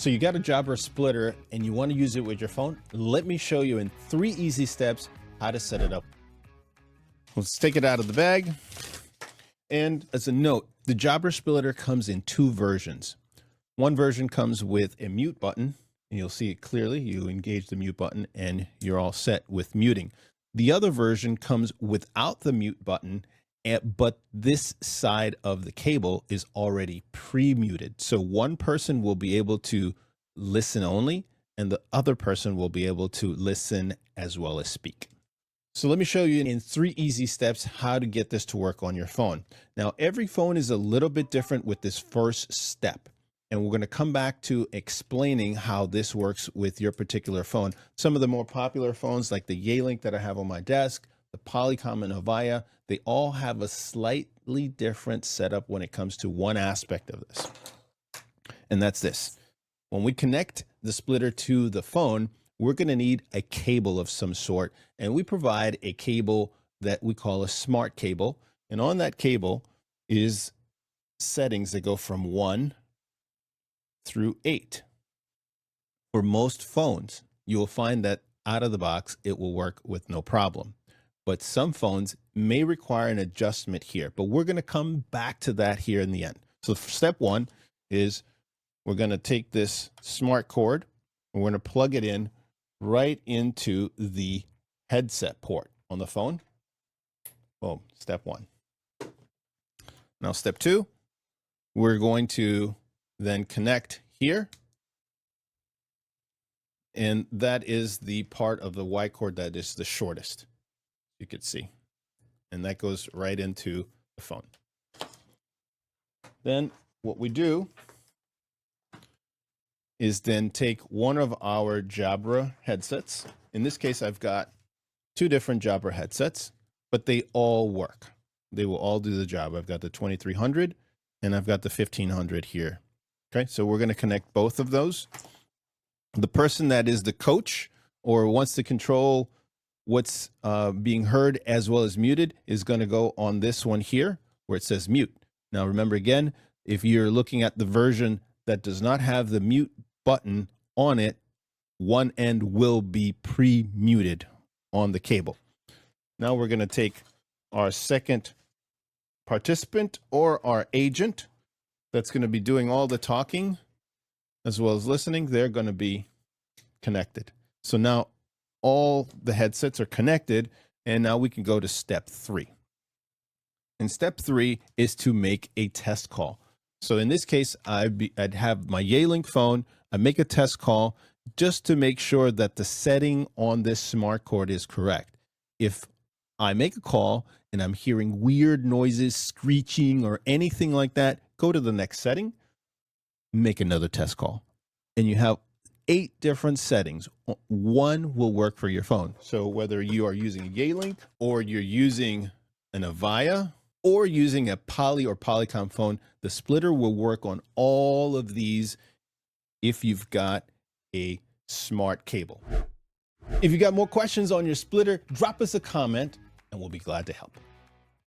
So you got a Jabra splitter and you want to use it with your phone? Let me show you in 3 easy steps how to set it up. Let's take it out of the bag. And as a note, the Jabra splitter comes in 2 versions. One version comes with a mute button, and you'll see it clearly. You engage the mute button and you're all set with muting. The other version comes without the mute button, but this side of the cable is already pre-muted. So one person will be able to listen only, and the other person will be able to listen as well as speak. So let me show you in 3 easy steps how to get this to work on your phone. Now, every phone is a little bit different with this first step, and we're going to come back to explaining how this works with your particular phone. Some of the more popular phones like the Yealink that I have on my desk, the Polycom and Avaya, they all have a slightly different setup when it comes to one aspect of this. And that's this. When we connect the splitter to the phone, we're going to need a cable of some sort, and we provide a cable that we call a smart cable. And on that cable is settings that go from 1 through 8. For most phones, you will find that out of the box, it will work with no problem. But some phones may require an adjustment here, but we're going to come back to that here in the end. So step 1 is we're going to take this smart cord and we're going to plug it in right into the headset port on the phone. Boom, step 1. Now step 2, we're going to then connect here. And that is the part of the Y cord that is the shortest, you could see. And that goes right into the phone. Then what we do is then take one of our Jabra headsets. In this case, I've got 2 different Jabra headsets, but they all work. They will all do the job. I've got the 2300 and I've got the 1500 here. Okay, so we're going to connect both of those. The person that is the coach or wants to control what's being heard as well as muted is going to go on this one here where it says mute. Now, remember again, if you're looking at the version that does not have the mute button on it, one end will be pre-muted on the cable. Now we're going to take our second participant or our agent that's going to be doing all the talking as well as listening. They're going to be connected. So now all the headsets are connected, and now we can go to step 3. And step 3 is to make a test call. So in this case, I'd have my Yealink phone. I make a test call just to make sure that the setting on this smart cord is correct. If I make a call and I'm hearing weird noises, screeching, or anything like that, go to the next setting, make another test call. And you have 8 different settings. One will work for your phone. So whether you are using a Yealink or you're using an Avaya or using a Poly or Polycom phone, the splitter will work on all of these if you've got a smart cable. If you got more questions on your splitter, drop us a comment and we'll be glad to help.